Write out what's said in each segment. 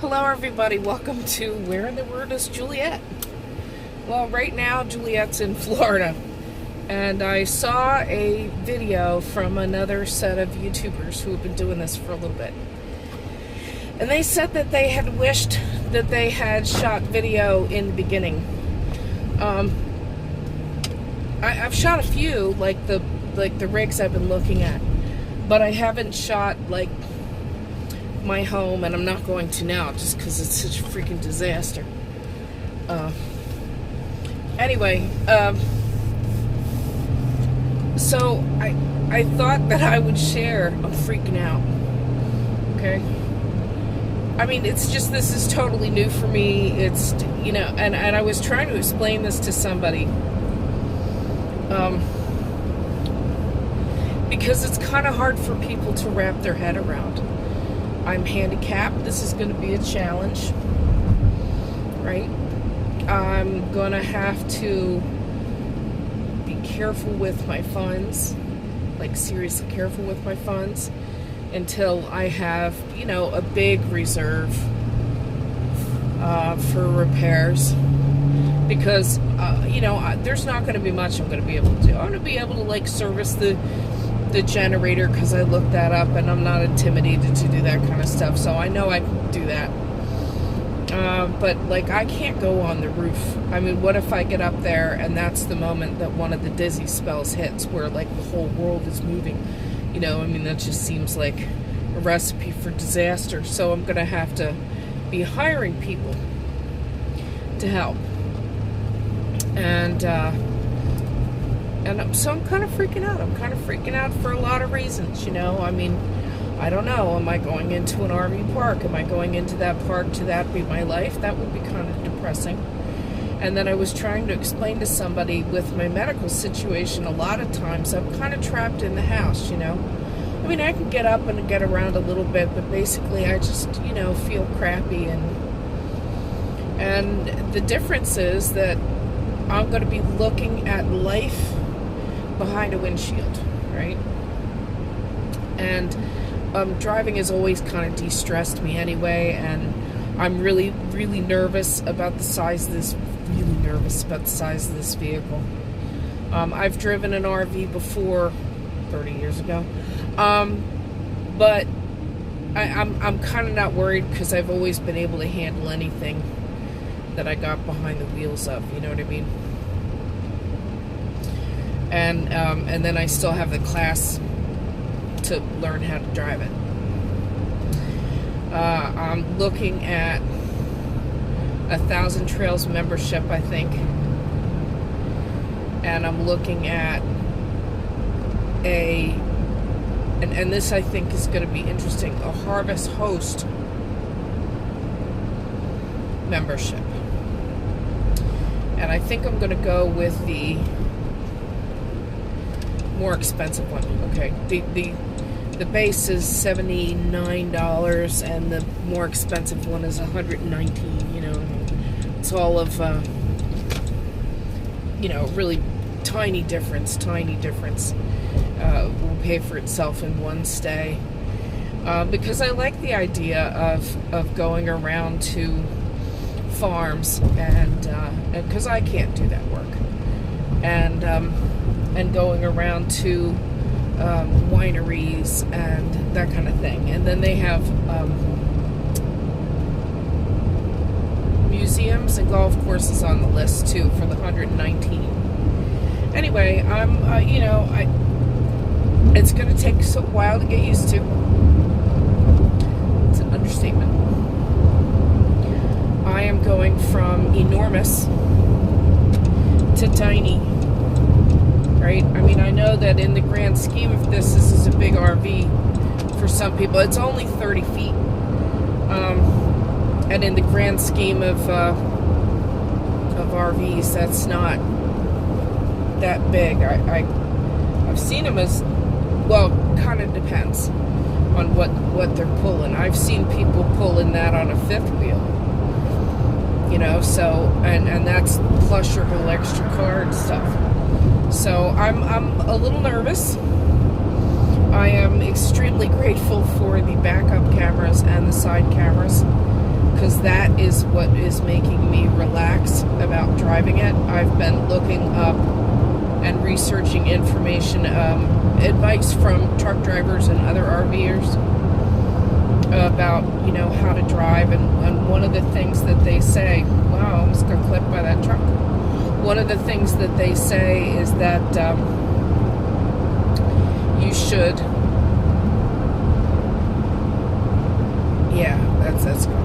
Hello everybody, welcome to Where in the World is Juliet? Well, right now Juliet's in Florida, and I saw a video from another set of YouTubers who have been doing this for a little bit. And they said that they had wished that they had shot video in the beginning. I've shot a few, like the rigs I've been looking at, but I haven't shot like my home, and I'm not going to now just because it's such a freaking disaster. Anyway, so I thought that I would share. I'm freaking out. Okay. I mean, it's just, this is totally new for me. It's, you know, and I was trying to explain this to somebody. Because it's kind of hard for people to wrap their head around. I'm handicapped. This is going to be a challenge, right? I'm going to have to be careful with my funds, like seriously careful with my funds, until I have, you know, a big reserve for repairs. Because, you know, there's not going to be much I'm going to be able to do. I'm going to be able to, like, service the generator, because I looked that up, and I'm not intimidated to do that kind of stuff, so I know I can do that. But like, I can't go on the roof. I mean, what if I get up there and that's the moment that one of the dizzy spells hits, where like the whole world is moving? You know, I mean, that just seems like a recipe for disaster. So I'm gonna have to be hiring people to help, and so I'm kind of freaking out. I'm kind of freaking out for a lot of reasons, you know. I mean, I don't know. Am I going into an RV park? Am I going into that park to that be my life? That would be kind of depressing. And then I was trying to explain to somebody with my medical situation, a lot of times I'm kind of trapped in the house, you know. I mean, I can get up and get around a little bit, but basically I just, you know, feel crappy. And the difference is that I'm going to be looking at life behind a windshield, right? And driving has always kind of de-stressed me anyway, and I'm really, really nervous about the size of this. Really nervous about the size of this vehicle. I've driven an RV before, 30 years ago, but I'm kind of not worried, because I've always been able to handle anything that I got behind the wheels of. You know what I mean? And then I still have the class to learn how to drive it. I'm looking at 1,000 Trails membership, I think, and I'm looking at and this I think is going to be interesting, a Harvest Host membership, and I think I'm going to go with the more expensive one. Okay, the base is $79, and the more expensive one is $119. You know, it's all of you know, really tiny difference. Will pay for itself in one stay, because I like the idea of going around to farms, and because I can't do that work, and going around to wineries and that kind of thing. And then they have museums and golf courses on the list too for the 119. Anyway, I'm you know, it's going to take a while to get used to. It's an understatement. I am going from enormous to tiny. Right? I mean, I know that in the grand scheme of this is a big RV for some people. It's only 30 feet. And in the grand scheme of RVs, that's not that big. I've seen them as, well, kind of depends on what they're pulling. I've seen people pulling that on a fifth wheel. You know, so, and that's plus your whole extra car and stuff. So I'm a little nervous. I am extremely grateful for the backup cameras and the side cameras, because that is what is making me relax about driving it. I've been looking up and researching information, advice from truck drivers and other RVers about, how to drive. And one of the things that they say, wow, I almost got clipped by that truck. One of the things that they say is that you should, that's good.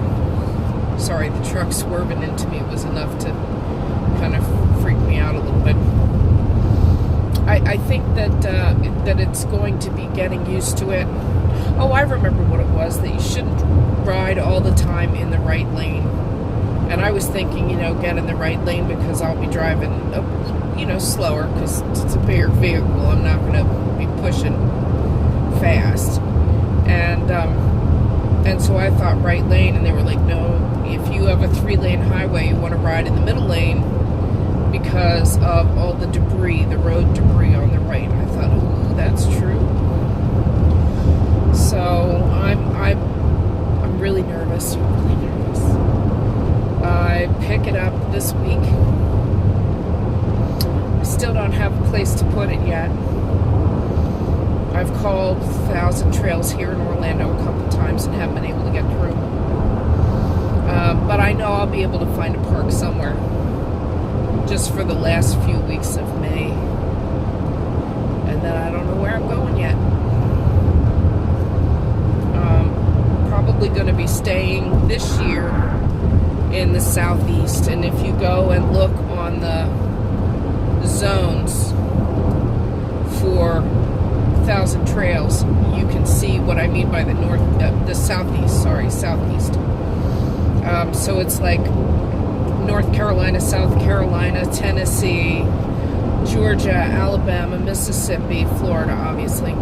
Sorry, the truck swerving into me was enough to kind of freak me out a little bit. I think that it's going to be getting used to it. Oh, I remember what it was, that you shouldn't ride all the time in the right lane. And I was thinking, get in the right lane because I'll be driving, slower because it's a bigger vehicle. I'm not going to be pushing fast. And so I thought right lane, and they were like, no, if you have a 3-lane highway, you want to ride in the middle lane because of all the debris, the road debris on the right. I thought, oh, that's true. So I'm really nervous. I pick it up this week. I still don't have a place to put it yet. I've called Thousand Trails here in Orlando a couple times and haven't been able to get through. But I know I'll be able to find a park somewhere just for the last few weeks of May. And then I don't know where I'm going yet. Probably going to be staying this year in the southeast. And if you go and look on the zones for Thousand Trails, you can see what I mean by the southeast. So it's like North Carolina, South Carolina, Tennessee, Georgia, Alabama, Mississippi, Florida, obviously,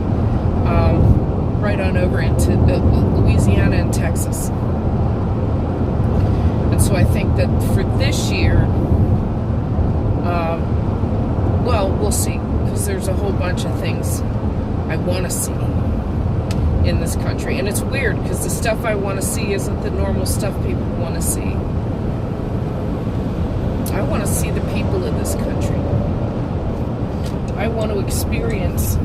right on over into Louisiana and Texas. And so I think that for this year, we'll see, because there's a whole bunch of things I want to see in this country. And it's weird because the stuff I want to see isn't the normal stuff people want to see. I want to see the people in this country. I want to experience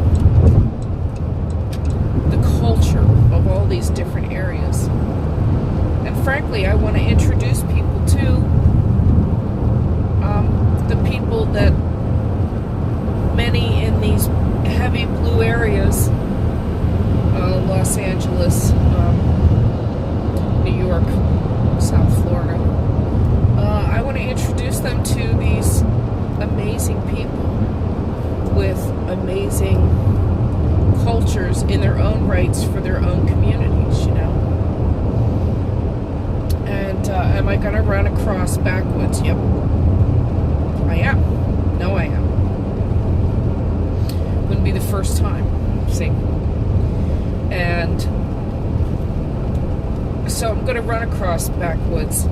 the culture of all these different areas. And frankly, I want to introduce people to the people that many in these heavy blue areas, Los Angeles, New York, South Florida, I want to introduce them to these amazing people with amazing cultures in their own rights for their own communities, And am I going to run across backwoods? Yep. I am. No, I am. Wouldn't be the first time. See? And so I'm going to run across backwoods.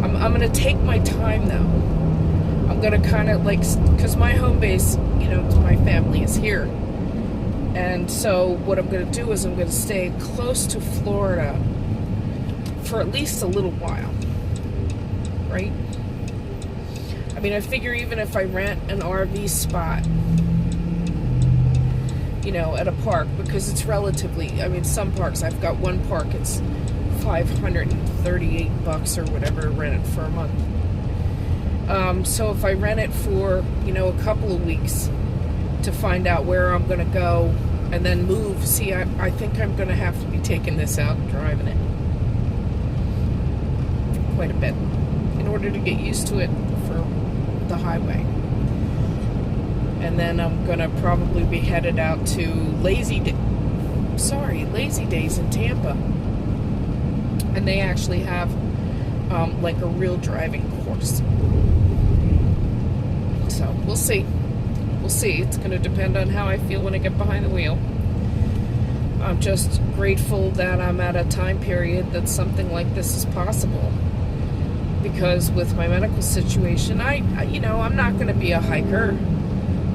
I'm going to take my time, though. I'm going to kind of because my home base, my family is here. And so what I'm going to do is I'm going to stay close to Florida for at least a little while. Right? I mean, I figure even if I rent an RV spot, at a park, because it's relatively, some parks, I've got one park, it's $538 or whatever, rent it for a month. So if I rent it for, a couple of weeks to find out where I'm going to go and then move, see, I think I'm going to have to be taking this out and driving it quite a bit in order to get used to it for the highway. And then I'm going to probably be headed out to Lazy Days in Tampa. And they actually have a real driving course. So we'll see. We'll see. It's going to depend on how I feel when I get behind the wheel. I'm just grateful that I'm at a time period that something like this is possible. Because with my medical situation, I'm not going to be a hiker.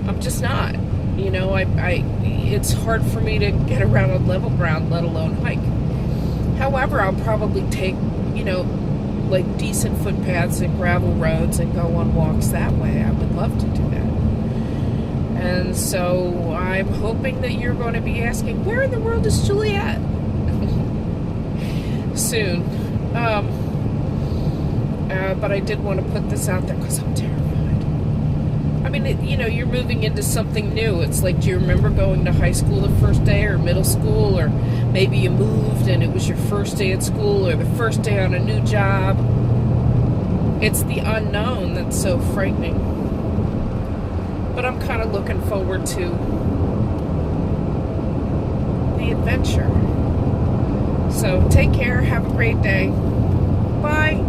I'm just not. It's hard for me to get around on level ground, let alone hike. However, I'll probably take, like decent footpaths and gravel roads and go on walks that way. I would love to do that. And so I'm hoping that you're going to be asking, where in the world is Juliet? Soon. But I did want to put this out there because I'm terrified. I mean, you're moving into something new. It's like, do you remember going to high school the first day, or middle school, or maybe you moved and it was your first day at school or the first day on a new job? It's the unknown that's so frightening. But I'm kind of looking forward to the adventure. So take care. Have a great day. Bye.